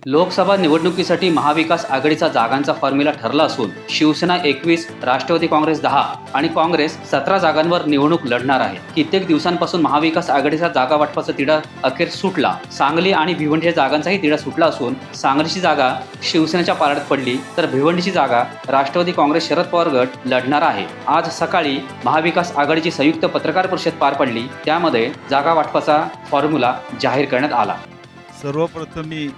लोकसभा निवडणुकीसाठी महाविकास आघाडीचा जागांचा फॉर्म्युला ठरला असून शिवसेना 21, राष्ट्रवादी काँग्रेस 10 आणि काँग्रेस 17 जागांवर निवडणूक लढणार आहे. कित्येक दिवसांपासून महाविकास आघाडीचा जागा वाटपाचा तिढा अखेर सुटला. सांगली आणि भिवंडीच्या जागांचाही तिढा सुटला असून सांगलीची जागा शिवसेनेच्या पारड्यात पडली तर भिवंडीची जागा राष्ट्रवादी काँग्रेस शरद पवार गट लढणार आहे. आज सकाळी महाविकास आघाडीची संयुक्त पत्रकार परिषद पार पडली. त्यामध्ये जागा वाटपाचा फॉर्म्युला जाहीर करण्यात आला. सर्वप्रथम मी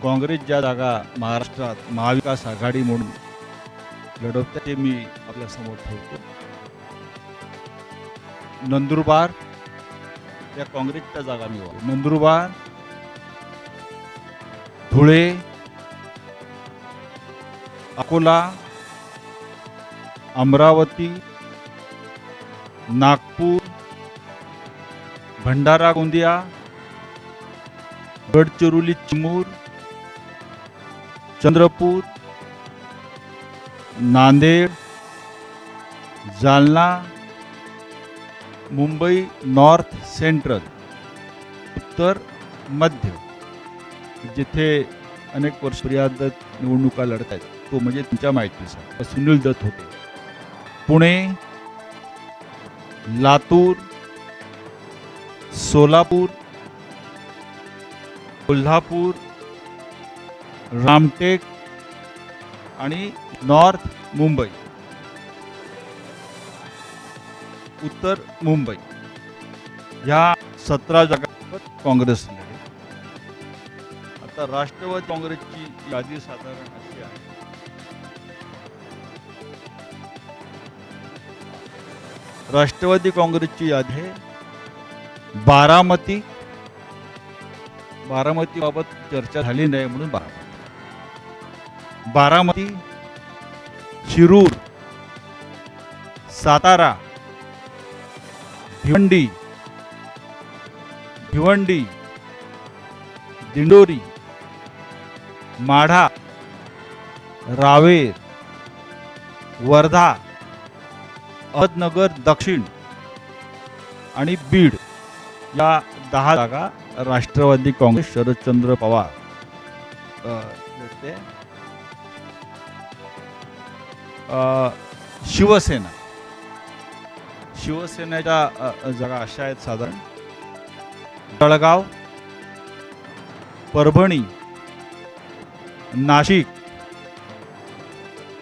काँग्रेस ज्या जागा महाराष्ट्रात महाविकास आघाडी म्हणून लढवते ते मी आपल्या समोर ठेवतो. नंदुरबार या काँग्रेसच्या जागा मी नंदुरबार, धुळे, अकोला, अमरावती, नागपूर, भंडारा गोंदिया, गडचिरोली चिमूर, चंद्रपूर, नांदेड, जालना, मुंबई नॉर्थ सेंट्रल, उत्तर मध्य, जिथे अनेक वर्षपर्यंत निवडणुका लढत आहेत तो म्हणजे तुमच्या माहितीचा सुनील दत्त होते. पुणे, लातूर, सोलापूर, कोल्हापूर, रामटेक आणि नॉर्थ मुंबई, उत्तर मुंबई ह्या 17 जागांवर काँग्रेस लढेल. आता राष्ट्रवादी काँग्रेसची यादी साधारण अशी आहे. राष्ट्रवादी काँग्रेसची यादी आहे बारामतीबाबत चर्चा झाली नाही म्हणून बारामती, शिरूर, सातारा, भिवंडी, दिंडोरी, माढा, रावेर, वर्धा, अहमदनगर दक्षिण आणि बीड या 10 जागा राष्ट्रवादी काँग्रेस शरदचंद्र पवार लढते. शिवसेनेच्या जागा अशा आहेत साधारण जळगाव, परभणी, नाशिक,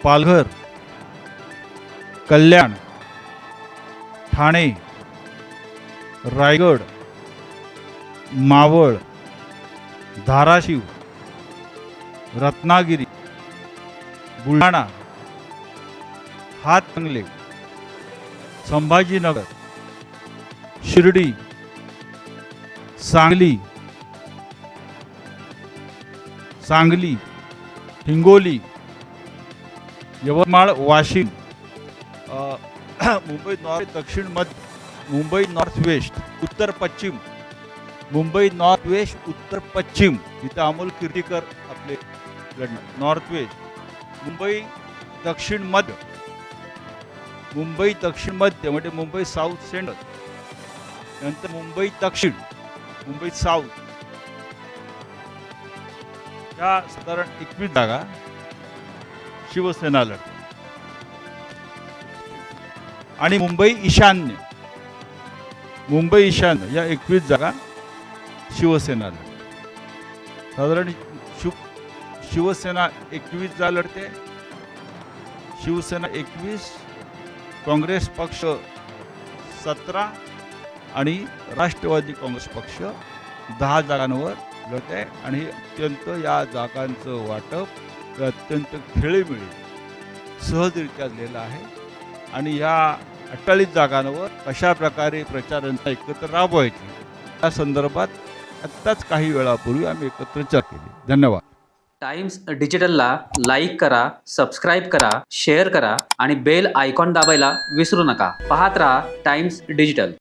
पालघर, कल्याण, ठाणे, रायगड, मावळ, धाराशिव, रत्नागिरी, बुलढाणा, हातकणंगले, संभाजीनगर, शिर्डी, सांगली, हिंगोली, यवतमाळ, वाशिम, मुंबई नॉर्थ दक्षिण मध्य, मुंबई नॉर्थ वेस्ट उत्तर पश्चिम, मुंबई नॉर्थ वेस्ट उत्तर पश्चिम इथे अमोल कीर्तीकर आपले लढणार. नॉर्थ वेस्ट, मुंबई दक्षिण मध्य म्हणजे मुंबई साऊथ सेंट्रल, नंतर मुंबई दक्षिण, मुंबई साऊथ या साधारण 21 जागा शिवसेना लढते आणि मुंबई ईशान्य या 21 जागा शिवसेना लढते. साधारण शिवसेना 21 जागा लढते. शिवसेना 21, काँग्रेस पक्ष 17 आणि राष्ट्रवादी काँग्रेस पक्ष 10 जागांवर लढते आणि अत्यंत या जागांचं वाटप अत्यंत खेळीमेळी सहजरित्या झालेलं आहे. आणि या 48 जागांवर कशा प्रकारे प्रचारांचा एकत्र राबवायची या संदर्भात आत्ताच काही वेळापूर्वी आम्ही एकत्र चर्चा केली. धन्यवाद. टाइम्स डिजिटलला लाईक करा, सबस्क्राईब करा, शेअर करा आणि बेल आयकॉन दाबायला विसरू नका. पाहत रहा टाइम्स डिजिटल.